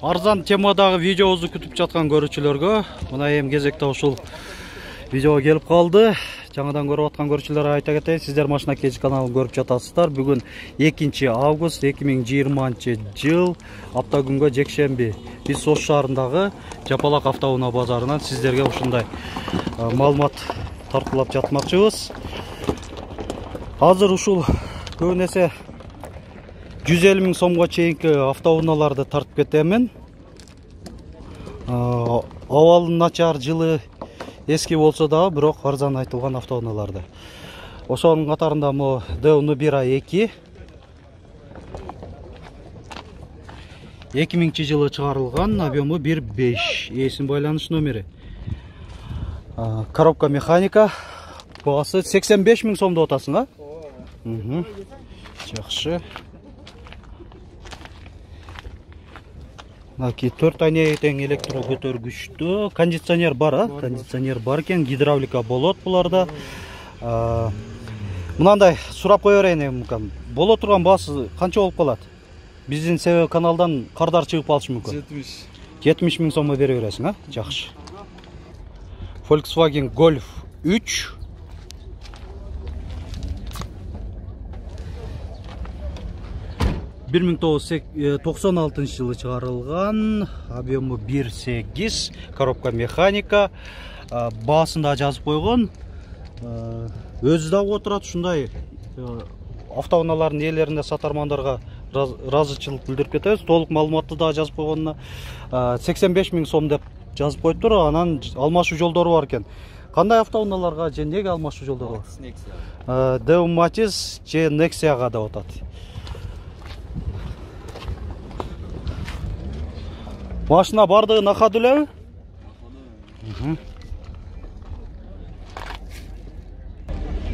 Арзан темадагы видеобузду күтүп жаткан көрүүчүлөргө мына эми кезекте ушул видео келип калды. Жаңадан көрүп аткан көрүүчүлөргө айта кетейин, сиздер Машина Кеч каналын көрүп жатасыздар. Бүгүн 2 август 2020 жыл аптагүнгө жекшемби. Биз Ош шаарындагы Жапалак автоунаа базарынан сиздерге ушундай маалымат таркылап жатмакчыбыз. Азыр ушул көбүн эсе 150 000 сомго чейинки автоунааларды тартып кетемин. Абалы начар, жылы эски болсо да, бирок арзан айтылган автоунааларды. Ошонун катарында мо Deonu 1A2 2000 жылы чыгарылган, объему 1.5, эсин байланыш номери. Коробка механика, баасы 85 000 сом деп атасың, а? Жакшы. Аки 4 айнеге тең электро көтөргүчтүү. Кондиционер бар, а? Кондиционер бар экен, гидравлика болот буларда. Мынандай сурап кое берейин мүмкүн. Боло турган баасы канча болуп калат? Биздин себеп каналдан кардар чыгып калышы мүмкүн. 70 000 сомго бере бересиң, а? Жакшы. Volkswagen Golf 3 1996 жылы чыгарылган, объему 1.8, коробка механика, баасында жазып койгон. Өзү да отурат, ушундай автоунаалардын ээлерине сатармандарга ыраазычылык билдирип кетебиз. Толук маалыматты да жазып койгонуна 85 000 сом деп жазып коюптур. Анан алмашуу жолдору бар экен. Кандай автоунааларга же неге алмашуу жолдору бар? Deonu Matiz же Nexia'га деп атат. Машина бардыгы накады элеби?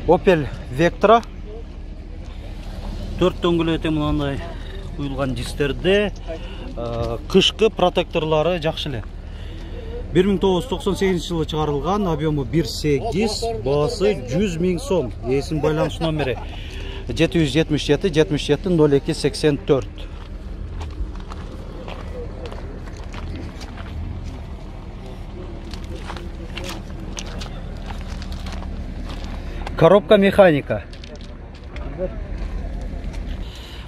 Opel Vectra 4 дөңгөлөтө мындай куюлган дистерде, кышкы протекторлору жакшы эле. 1998 жылы чыгарылган, объему 1.8, баасы 100 000 сом. Эсин байланыш номери 777 77 02 84. Коробка механика.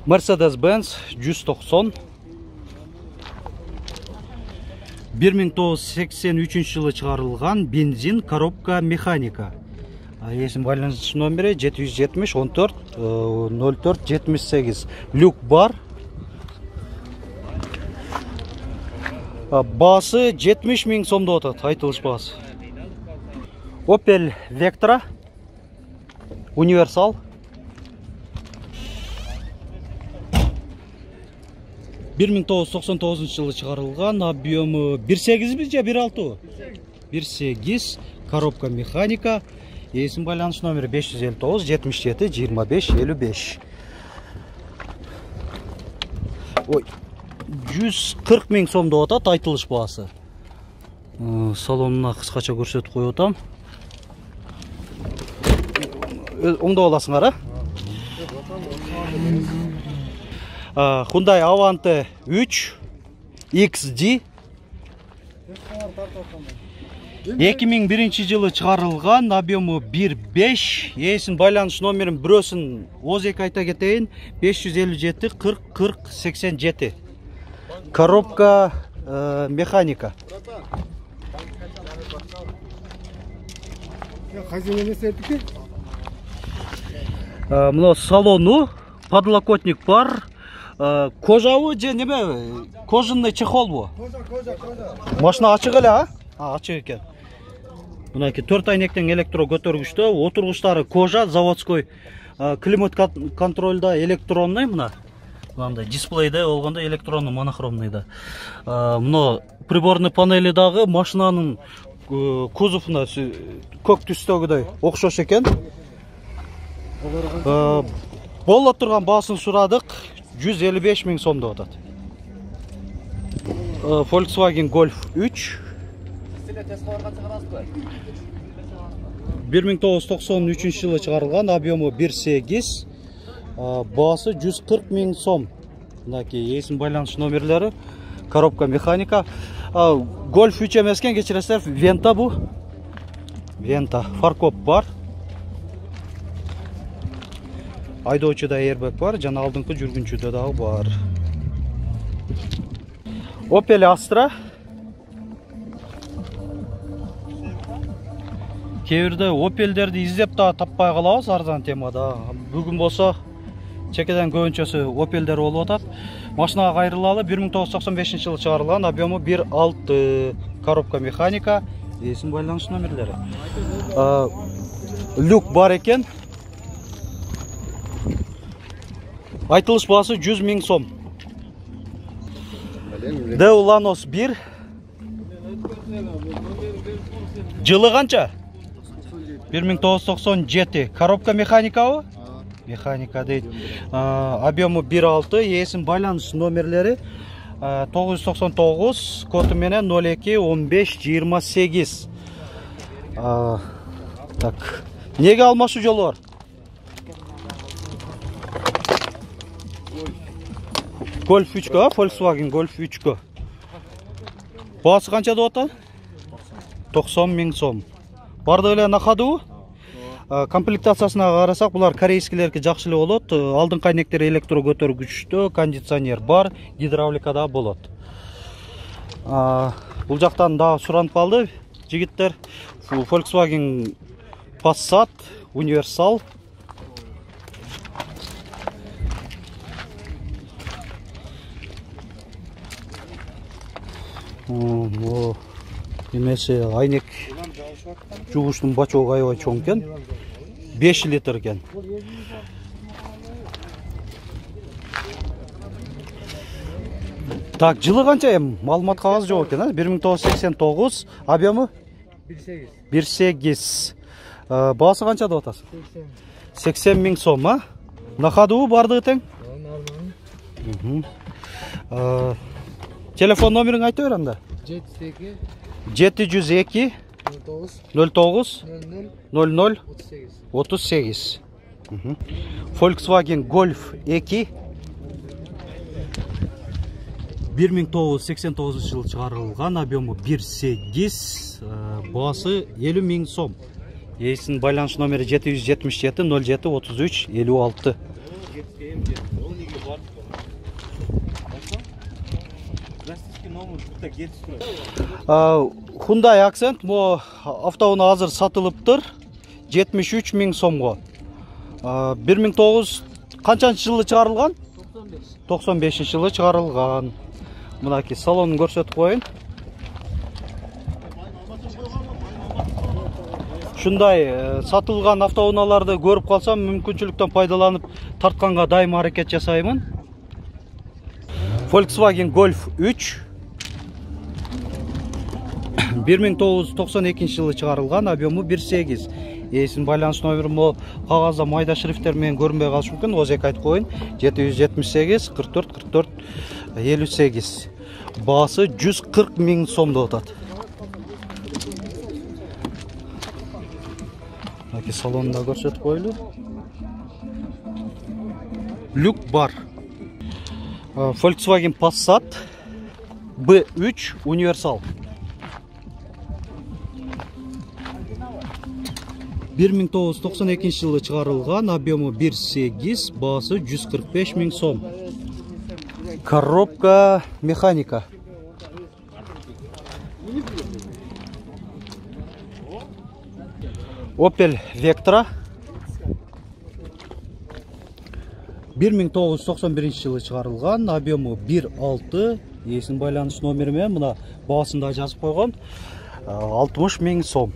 Mercedes-Benz 190. 1983 жылы чыгарылган, бензин, коробка механика. Эсин байланыш номери 770 14 04 78. Люк бар. Баасы 70 000 сом деп атат, айтылыш баасы. Opel Vectra Универсал 1999 жылы чыгарылган, объему 1.8 же 1.6? 1.8, коробка механика, эсин байланыш номери 559 77 25 55. Ой, 140 000 сом деп атат, айтылыш баасы. Салонуна кыскача көрсөтүп коюп атам. Оңдоп аласыңар, а? Hyundai Avante 3 XD 2001 жылы чыгарылган, объему 1.5, эсин байланыш номерин бирөөсүн ооз айта кетейин, 557 40 40 87. Коробка механика. Мына салону, подлокотник бар, кожабы же неме, кожаный чехолбу? Кожа. Машина ачык эле, а? Ачык экен. Мынакей 4 айнектен электро көтөргүчтө, отургучтары кожа, заводской, климат контролда электронный, мындай дисплейде болгондо электронный, монохромный да. Мына приборный панели дагы машинанын кузовуна көк түстөгүдөй окшош экен. Боло турган баасын сурадык, 155 000 сом деп атат. Volkswagen Golf 3 1993 жылы чыгарылган, объему 1.8, баасы 140 000 сом. Мынакей эсин байланыш номерлери коробка механика. Golf 3 emas ekan, kechirasizlar, Venta bu. Venta, farkop бар. Айдоочуда airbag бар, жана алдыңкы жүргүнчүдө дагы бар. Opel Astra. Кээ бирде Opel'дерди издеп да таппай калабыз арзан темада. Бүгүн болсо чекеден көбүнчөсү Opel'дер болуп атат. Машинага кайрылалы 1995-жылы чыгарылган, объему 1.6, коробка механика, эсин байланыш номерлери. Люк бар экен. Айтылыш баасы 100 000 сом. Deulanos 1. Жылы канча? 1997. Коробка механикабы? Механика дейт. Объему 1.6, эсин байланыш номерлери 999, коду менен 02 15 28. Так. Неге алмашуу жолу бар? Golf 3, Volkswagen Golf 3. Баасы канча деп атат? 90 000 сом. Барды эле накадуу. Комплектациясына карасак, булар корейскилерге жакшы эле болот. Алдыңкы айнектер электро көтөргүчтө, кондиционер бар, гидравлика да болот. Бул жактан да суранып калды жигиттер. Volkswagen Passat Universal. Немесе айнек жугуштун бачоогу аябай чоң экен. 5 литр экен. Так, жылы канча эми? Маалымат кагазы жок экен, 1989, объему 1.8. Баасы канча деп атасың? 80 000 сом, а? Накадуу бардыгы тең? Телефон номерин айта бер анда. 702 09 00 38. Volkswagen Golf 2 1989 жылы чыгарылган, объему 1.8, баасы 50 000 сом. Эсин байланыш номери 777 07 33 56. Hyundai Accent bu автоунаа азыр сатылыптыр 73 000 сомго. 1900 канчанчы жылы чыгарылган? 95 жылы чыгарылган. Мынакей салонун көрсөтүп коюн. Ушундай сатылган автоунааларды көрүп калсам, мүмкүнчүлүктөн пайдаланып тартканга дайым аракет жасаймын. Volkswagen Golf 3 1992 жылы чыгарылган, объему 1.8. Эсин байланыш номери кагазда майда шрифттер менен көрүнбөй калышы мүмкүн. Озек айтып коюн. 778 44 44 58. Баасы 140 000 сом деп атат. Мына салонунда көрсөтүп койлу. Люк бар. Volkswagen Passat B3 Universal. 1992 жылы чыгарылган, объему 1.8, баасы 145 000 сом. Коробка механика. Opel Vectra 1991 жылы чыгарылган, объему 1.6, эсин байланыш номери менен мына баасында жазып койгон, 60 000 сом.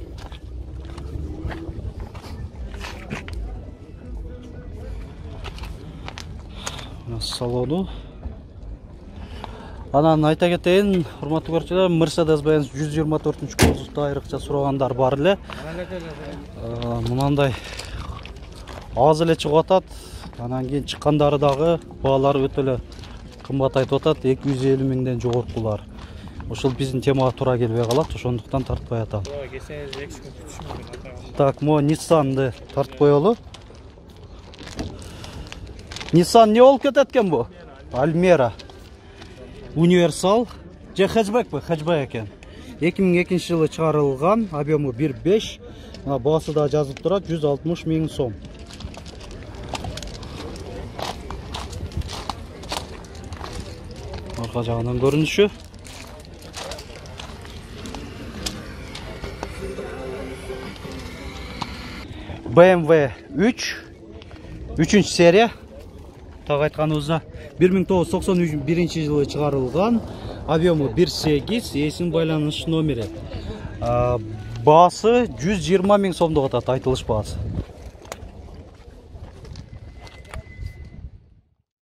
Салону. Анан айта кетейин, урматтуу көрүүчүлөр, Mercedes-Benz 124-кузовду айрыкча сурагандар бар эле. Мынандай аз эле чыгып атат. Анан кийин чыккандары дагы баалары өтө эле кымбат айтып атат, 250 000ден жогоркулар. Ошол биздин темага туура келбей калат, ошондуктан тартпай атам. Так, мо Nissan'ды тартып коелу. Nissan не болуп кетет экен бу? Almera. универсал же хэтчбэк бі, хэтчбэк екен. 2002 жылы шығарылған, объемы 1.5, басы да жазып тұрады, 160 мың сом. Арқа жағынан көрініші. BMW 3 серия. Тағы айтқанымызда 1991 жылы шығарылған, объемы 1.8, есін байланыш номері. Басы 120 мың сомды қатады, айтылыш басы.